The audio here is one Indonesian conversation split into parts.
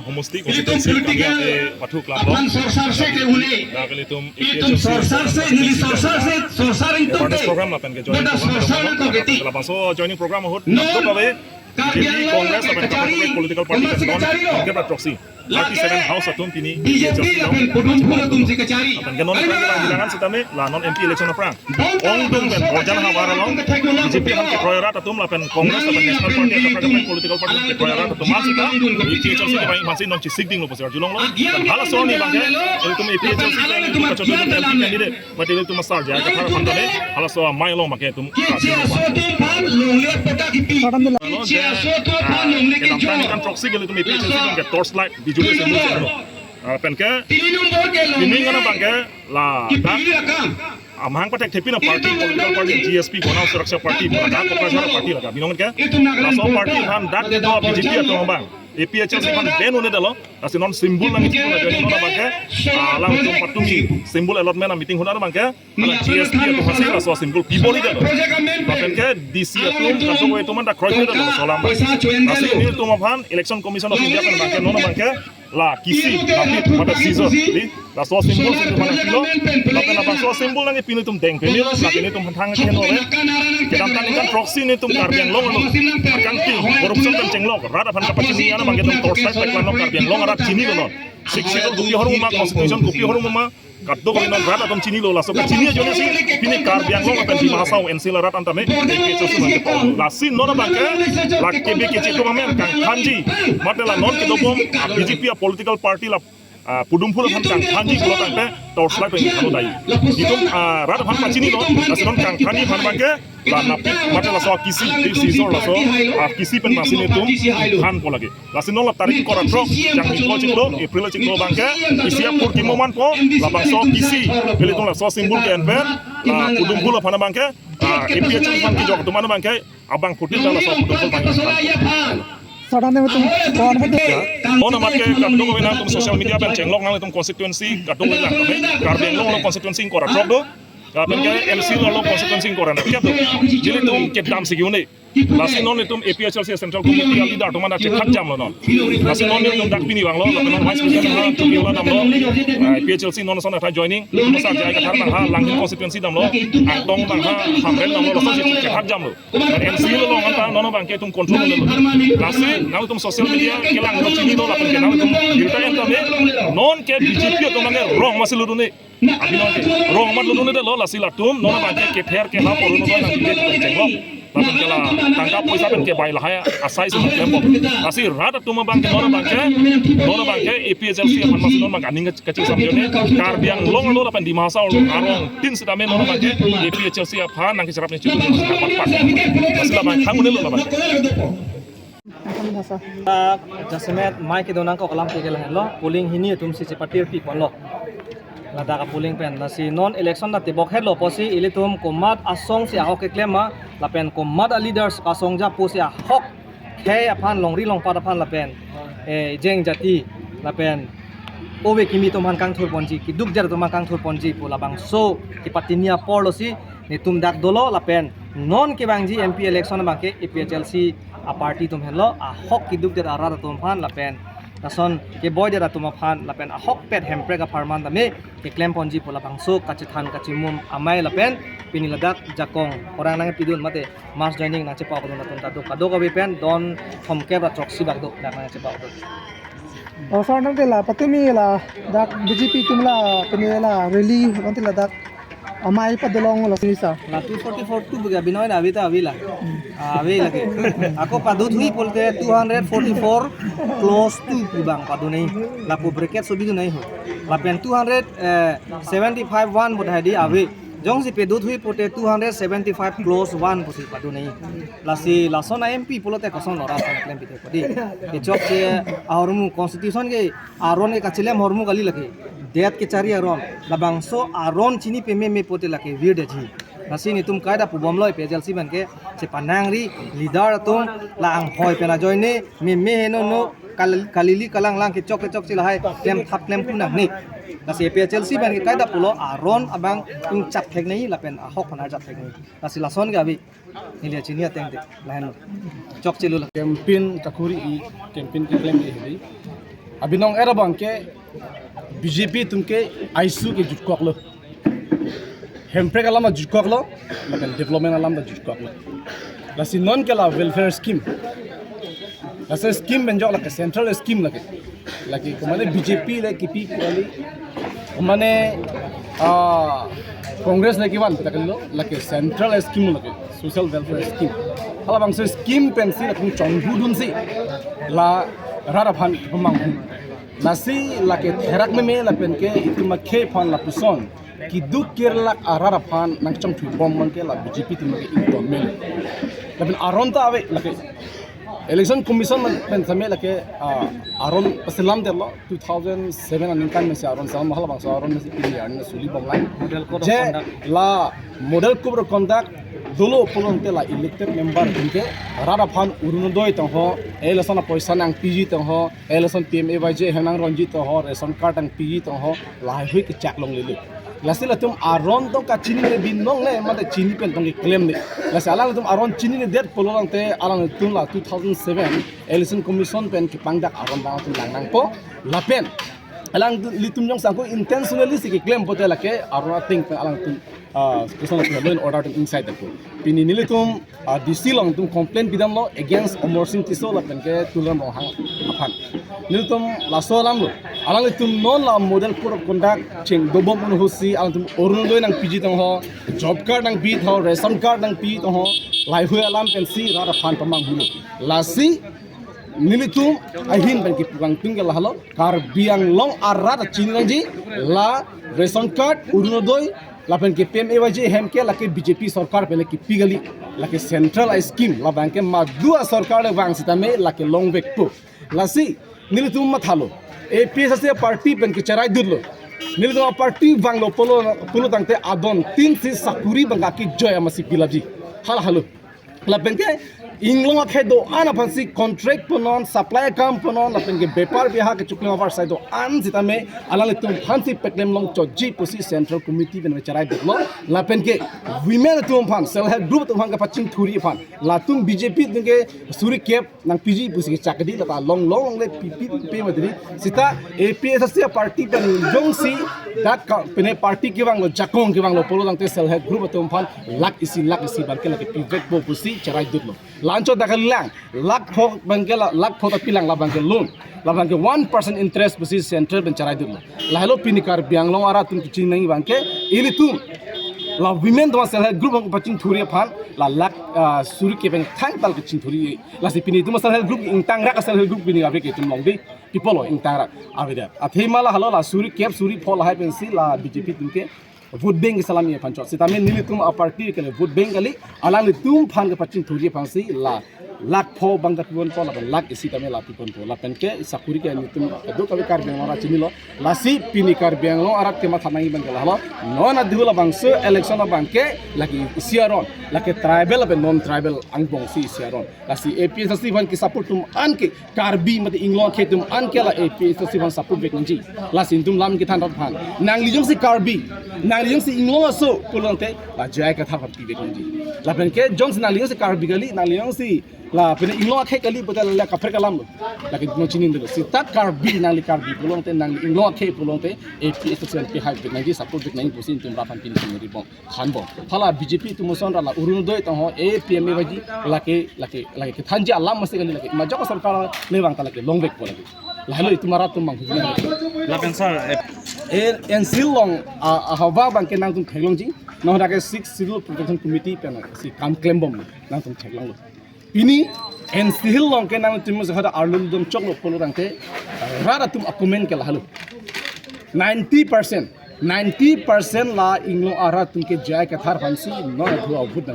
Homostik konstituensi kami ada Patu Kelabok. Kali itu awareness program lah pengen join program. Kelabang so joining program mahut. Untuk apa? Jadi Kongres sampai ke political party non ke proxy. 37 house atum pini BJP akan genon bilangan setame la non MP election perang ong dong ben ojan hawara long BJP han ke proyerat atum la pen Kongres akan national party akan political party ke proyerat atum masita EPHLC ke bain masih non cisigding lo posir julong lo dan hala soni bangke itu EPHLC itu kacodo MP candidate but itu masar ja ka phara phanda ne hala so mai long make tum kan proxy gitu EPHLC ke torchlight juga semua penke ini kan bangke lah amang patek tepi na party political party GSP gona suraksha party bangka koprasara party laga binong ke laso party han dak to BJP atau bang EPHLC kan ben one dalo asi non simbol nang itu na jani nona bangke lang tum patumi simbol allotment na meeting hona bangke ala GSP atau hasil laso simbol piboli dalo penke DC atum kanto itu man dak kroy dalo solam asi ini tum han election commission of India kan bangke nona bangke la kisi tapi pada season di la so simbol itu mana kilo tapi na bang so simbol nang pinu tum deng pinu la ini tum thang ke no le kedam tan kan proxy ni tum karbiang long no akan ti korupsi kan cenglok rada pan kapati ni ana bang tum torchlight teklan no karbiang long ara chini no siksi to dupi horum ma constitution dupi horum ma kaddo ko non rada tum chini lo la so ka chini jone si pini karbiang long akan di mahasau NC la rat antame ke so man ke la sin no bang ke la kebe ke chitu mamen kan kanji matela non ke dobom BJP a political party la pudumphul han kang khanji pulo tangte torchlight pe khano dai itu rada han machini no ason kang khani han bangke la napit mate la so kisi sisor la so kisi pen masini tum han po lagi la sinon la tarik kora tro jang ko chiklo april chiklo bangke isia purki moman po la bang so kisi beli tong la so simbol ke enver la pudumphul han bangke EPHLC han ki jog tumana bangke abang putin la so pudumphul bangke Sadane betul kawan hati. Oh nama ke kadung ko na tum social media ben chenglok na tum constituency kadung lang kami karben long constituency ko ra drop do kapen ke MC lo constituency ko ra na kya do jile tum ke dam sigi une lasi non tum EPHLC central committee ali dar tumana che khat jam lo non lasi non tum dak pini bang lo non vice president ha tum yo nam lo EPHLC non son ta joining tum sa jai ka thar bang ha lang constituency dam lo ang tong bang ha hamren nam lo so che khat jam lo MC lo ngan ta non bang ke tum control lo lasi na tum social media ke lang lo chini lo la pen ke na tum dilta en tame non ke BJP to mane wrong masil lo ne abino ke wrong mat lo ne de lo lasi la tum non bang ke fair ke ha poru no na ke chenglo lapan kala tangkap poisa pen ke bai lahaya asai su tempo asi rada tuma bang ke nona bang ke EPHLC aman masin non bang aning kecil samjone karbiang long lo lapan di masa arong tin sedame nona bang ke EPHLC apa nang serap ni cukup pat asi la bang kangun lo lapan Jasmet mai ke donang ko kalam ke gelang lo polling hini tum si patir pi kon lo lada ka polling pen nasi non election na tibok het lo posi ilitum komat asong si ahok ke klema lapen komat a leaders ka songja posi ahok khe aphan longri long pa aphan lapen jeng jati lapen owe kimi tum han kang thur ponji ki duk jar tum kang thur ponji pola bang so ki patinia porlo si ni tum dak dolo lapen non ke bangji MP election bang ke EPHLC a party tum hello ahok ki duk jar arar tum han lapen nason ke boy dera tum phan lapen ahok pet hempre ka farman dame ke claim ponji pola bangso kachithan kachimum amai lapen pini ladak jakong orang nang pidun mate mas joining na chepa ko na tun ta do kado ka bi pen don homke ba choksi bak do dak na chepa ko Oh sarang tela patumi la dak BJP tumla penila rally kontila dak amai padolong la sinisa na 244 tu buga binoy na avita avila avi lage ako padut hui polte 244 close to bang padu nei la pu bracket subidu nei ho la pen 275 1 bodha di avi jong si pedut hui pote 275 close 1 posi padu nei la si la sona MP polote koson lora son claim pite podi ke chok che ahormu constitution ge aron e kachilem hormu gali lage deat ke cari aron labang so aron chini pe me pote lake weird ji nasi ni tum kaida pu bomloi EPHLC ban ke che panangri leader tum la ang hoi pena join ne me heno no kalili kalang lang ke chok chila hai klem thap klem puna ni nasi APHLC ban ki kaida pulo aron abang ing chat thek nei lapen ahok panar chat thek nei nasi lason gabi nilia chinia teng de lahen chok chilu la campaign kakuri i campaign ke claim e hedi abinong era bangke BJP tumke ISU ke jutkok lo hempre kalam da jutkok lo lapen development alam da jutkok lo lasi non ke la welfare scheme lasi scheme benjok la ke central scheme lagi kemana BJP le kipi kali kemana Congress lagi wan kita kali lo lagi central scheme lagi social welfare scheme kalau bangsa scheme pensi lagi conggu dun si la rara pan pemangku nasi lagi terak meme la penke itu makai pan la puson kiduk kirlak rara pan nang cong tu bom manke la BJP tu makai itu mel tapi aron ta ave lagi election commission men same lake aron paselam de 2007 aninkan me se aron sa mahal bang sa aron me se pili arni suli banglai model code of je conduct la model code of conduct dolo polonte la elected member dinke rara phan urunodoi tong ho election poisa nang PG tong ho election PMAYJ henang ronji tong ho ration card ang PG tong ho lai hui ke chak long lele lasila tum aron to ka chini ne binong le mate chini pen tong claim ne lasa alang tum aron chini ne det polong te alang tum la 2007 election commission pen ki pangdak aron bang tum lang po la pen alang litum nyong sangko intentionally si ki claim pote la ke aron think alang tum kuson la law and order tum inside the pini nilitum DC long tum complaint bidam lo against Omorsing Tiso la pen ke tulan mo hang apan nilitum la so lam lo alang tum non la model code of conduct ching dobom un hosi alang tum orunodoi nang PG tong ho job card nang pi tho ration card nang pi tong ho lai hui alam pen si rara phan pamang hulu la si nilitum ahin ban ki pugang tinggal halo kar biang long arat chinangji la ration card urunodoi la pen ki PMAYJ hemke la ke BJP sarkar pele ki pigali la ke central scheme la banke ma dua sarkar le wang sitame la ke long back po la si nilitum mathalo APSC party pen ki charai dudlo nilitum party banglo polo tangte adon tin si sakuri banga ki joy amasi pilaji halo la pen ke इंग्लोंग खेदो आना फंसी कॉन्ट्रैक्ट पनोन सप्लाई काम पनोन लपन के व्यापार बिहा के चुकले ओवर साइड आन जिता में अलाले तुम फंसी पेटलेम लोंग चोजी पुसी सेंट्रल कमिटी बन चराई देखलो लपन के विमेन तुम फन सेल हेल्प ग्रुप तुम का पचिंग थुरी फन ला तुम बीजेपी तुम के सूरी कैप नंग पीजी पुसी के चाकदी लता लोंग लोंग ले पीपी पे मदरी सिता एपीएससी पार्टी बन जोंग सी दैट पेने पार्टी के वांग जाकोंग के वांग पोलो लंग ते सेल हेल्प ग्रुप तुम फन लाक इसी बार के लगे पिवेट बो पुसी चराई देखलो lancho dakal lang lak phok bangela lak phok pilang la bangel loan la bangel 1% interest basis central ben charai dul la hello pinikar bianglong ara tum chi nang bangke ili tum la women do sel group bang paching thuri phan la lak suri ke bang thang tal ke ching thuri la si pini tum sel group ingtang rak sel group bini abe ke tum long de people ingtang rak avida athema la halo la suri kep suri phol hai ben si la BJP tum ke vote bank salami e pancho sitame nili tum a party ke vote bank kali alang tum phan ke paching thuri phansi la lak pho bangda pon pon lak isi tame la pon pon la penke sakuri ke nitum do kabe kar beng mara chimilo lasi pini kar beng lo arak ke matha nai bang la non adhula bangse election bangke lagi siaron laki tribal be non tribal angbong si siaron lasi APSC ban ki support tum an ke karbi mate inglong ke tum an ke la APSC ban support bek nji lasi tum lam ki than phan nang lijong si karbi nang lijong si inglong so pulonte la jai ka tha bek nji la penke jong si nang lijong si karbi gali nang lijong si la pene inglong ke kali betal la kafir kalam lagi no chinin de si tak karbi nang li karbi pulonte nang inglong ke pulonte APSC ban ki hype bek nji support bek nji pusin tum rapan pin ri bong khan bong thala BJP tum son la urunodoi tong ho APMAYJ laki ke thanji alam mesti kali laki majak sarkar lewang ta laki long back po lagi lahalo itu marat tum bang la pensar en silong hawa bang ke nang tum thaglong ji no da ke 6 civil protection committee pen si kam claim bom nang tum thaglong ini en silong ke nang tum se hada arlum dum chok lo polo rang te rara tum akumen ke lahalo 90% la inglong ara tumke jai ka thar fansi no thua bud na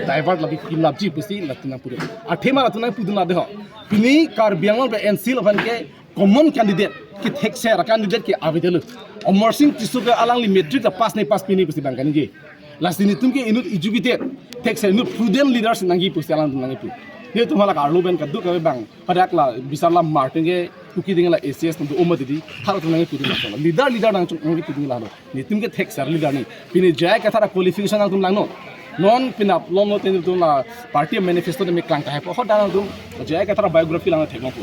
divert labi kilap ji pusi latna puru athema latna puduna de ho pini kar biangol be NC loban ke common candidate ki thek se ra candidate ki avedelu Omorsing Tiso ke alang li metric da pass pini pusi bangani ji lasini tumke inut educated thek se inut prudent leaders nangi pusi alang nangi pu dia tumhala ka arlo ben ka du ka bang padak la bisarla martin ke tuki dengan la ACS untuk umat ini harus tunangi tuki lah leader nang tunangi tuki lah ni tim ke tek ser leader ni pini jaya ke thara qualification nang tum lang no non pinap long no tin tum la party manifesto ni klang ka ho dan tum jaya ke thara biography lang thek mo ko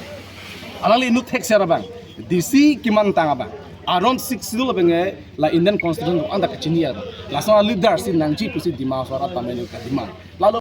alali nu tek ser bang DC kiman tang bang around 6 dulu benge la Indian constitution anda kecini ya la so leader si nangji pusi dima suara tamenu ka dima lalu